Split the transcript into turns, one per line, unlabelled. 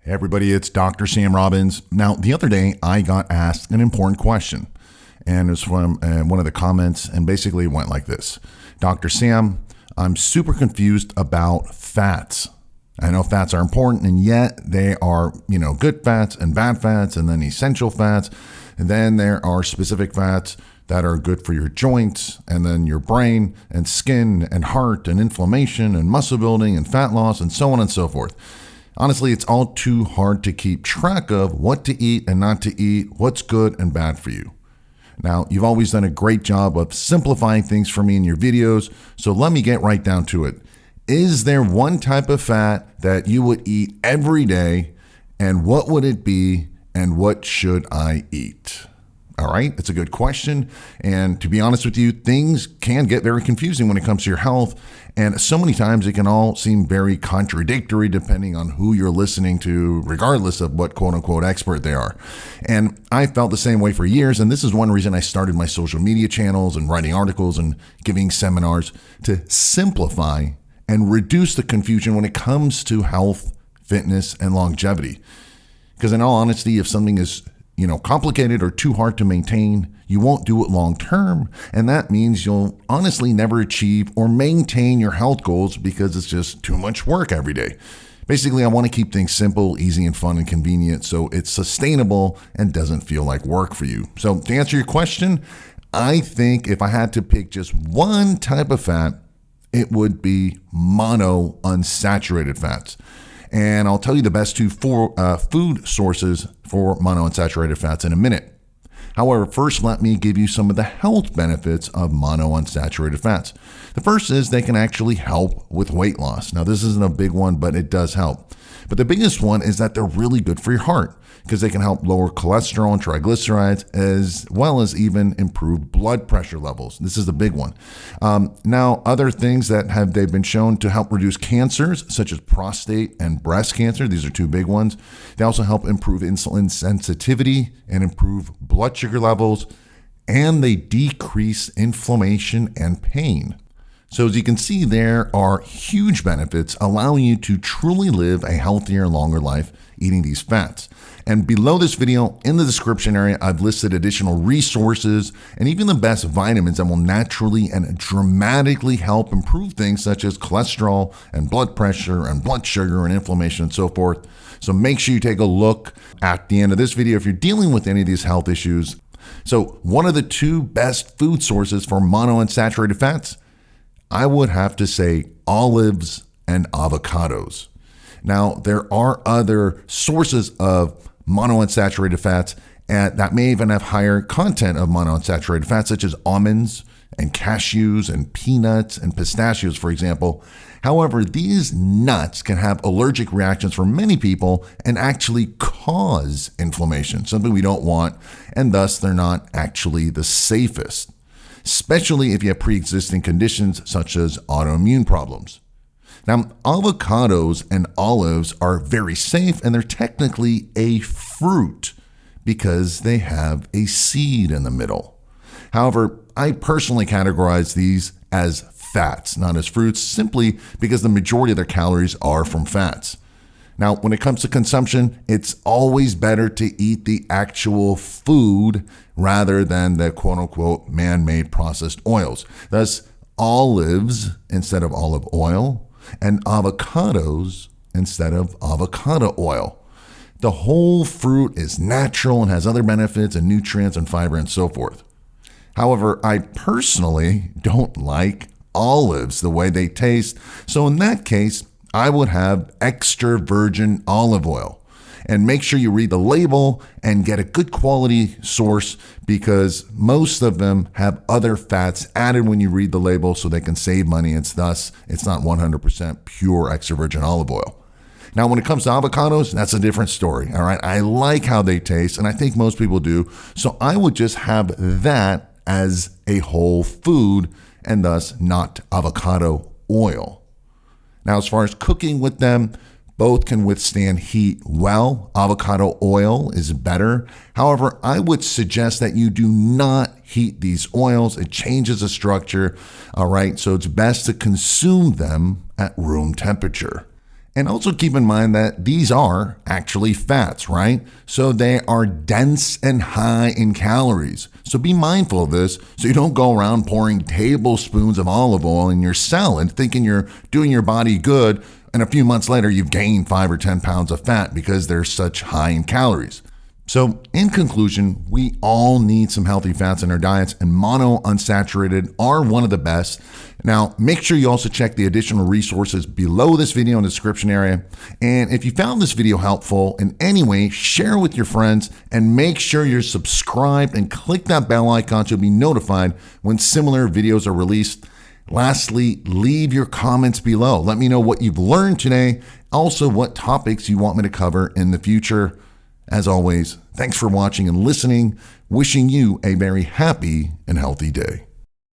Hey everybody, it's Dr. Sam Robbins. Now, the other day I got asked an important question, and it was from one of the comments, and basically it went like this. Dr. Sam, I'm super confused about fats. I know fats are important, and yet they are, good fats and bad fats, and then essential fats. And then there are specific fats that are good for your joints, and then your brain and skin and heart and inflammation and muscle building and fat loss and so on and so forth. Honestly, it's all too hard to keep track of what to eat and not to eat, what's good and bad for you. Now, you've always done a great job of simplifying things for me in your videos, so let me get right down to it. Is there one type of fat that you would eat every day, and what would it be, and what should I eat? All right, it's a good question. And to be honest with you, things can get very confusing when it comes to your health. And so many times it can all seem very contradictory depending on who you're listening to, regardless of what quote unquote expert they are. And I felt the same way for years. And this is one reason I started my social media channels and writing articles and giving seminars to simplify and reduce the confusion when it comes to health, fitness, and longevity. Because in all honesty, if something is complicated or too hard to maintain, you won't do it long term. And that means you'll honestly never achieve or maintain your health goals because it's just too much work every day. Basically, I want to keep things simple, easy, and fun and convenient so it's sustainable and doesn't feel like work for you. So to answer your question, I think if I had to pick just one type of fat, it would be monounsaturated fats. And I'll tell you the best two food sources for monounsaturated fats in a minute. However, first, let me give you some of the health benefits of monounsaturated fats. The first is they can actually help with weight loss. Now, this isn't a big one, but it does help. But the biggest one is that they're really good for your heart because they can help lower cholesterol and triglycerides, as well as even improve blood pressure levels. This is the big one. Now, other things that they've been shown to help reduce cancers, such as prostate and breast cancer. These are two big ones. They also help improve insulin sensitivity and improve blood sugar levels, and they decrease inflammation and pain. So as you can see, there are huge benefits allowing you to truly live a healthier and longer life eating these fats. And below this video, in the description area, I've listed additional resources and even the best vitamins that will naturally and dramatically help improve things such as cholesterol and blood pressure and blood sugar and inflammation and so forth. So make sure you take a look at the end of this video if you're dealing with any of these health issues. So one of the two best food sources for monounsaturated fats, I would have to say olives and avocados. Now, there are other sources of monounsaturated fats that may even have higher content of monounsaturated fats, such as almonds and cashews and peanuts and pistachios, for example. However, these nuts can have allergic reactions for many people and actually cause inflammation, something we don't want, and thus they're not actually the safest, especially if you have pre-existing conditions such as autoimmune problems. Now, avocados and olives are very safe, and they're technically a fruit because they have a seed in the middle. However, I personally categorize these as fats, not as fruits, simply because the majority of their calories are from fats. Now, when it comes to consumption, it's always better to eat the actual food rather than the quote-unquote man-made processed oils. Thus, olives instead of olive oil, and avocados instead of avocado oil. The whole fruit is natural and has other benefits and nutrients and fiber and so forth. However, I personally don't like olives the way they taste, so in that case, I would have extra virgin olive oil. And make sure you read the label and get a good quality source because most of them have other fats added when you read the label so they can save money. It's not 100% pure extra virgin olive oil. Now, when it comes to avocados, that's a different story. All right. I like how they taste, and I think most people do. So I would just have that as a whole food and thus not avocado oil. Now, as far as cooking with them, both can withstand heat well. Avocado oil is better. However, I would suggest that you do not heat these oils. It changes the structure. All right. So it's best to consume them at room temperature. And also keep in mind that these are actually fats, right? So they are dense and high in calories. So be mindful of this so you don't go around pouring tablespoons of olive oil in your salad thinking you're doing your body good, and a few months later you've gained 5 or 10 pounds of fat because they're such high in calories. So in conclusion, we all need some healthy fats in our diets, and monounsaturated are one of the best. Now, make sure you also check the additional resources below this video in the description area. And if you found this video helpful in any way, share it with your friends and make sure you're subscribed and click that bell icon to be notified when similar videos are released. Lastly, leave your comments below. Let me know what you've learned today, also what topics you want me to cover in the future. As always, thanks for watching and listening. Wishing you a very happy and healthy day.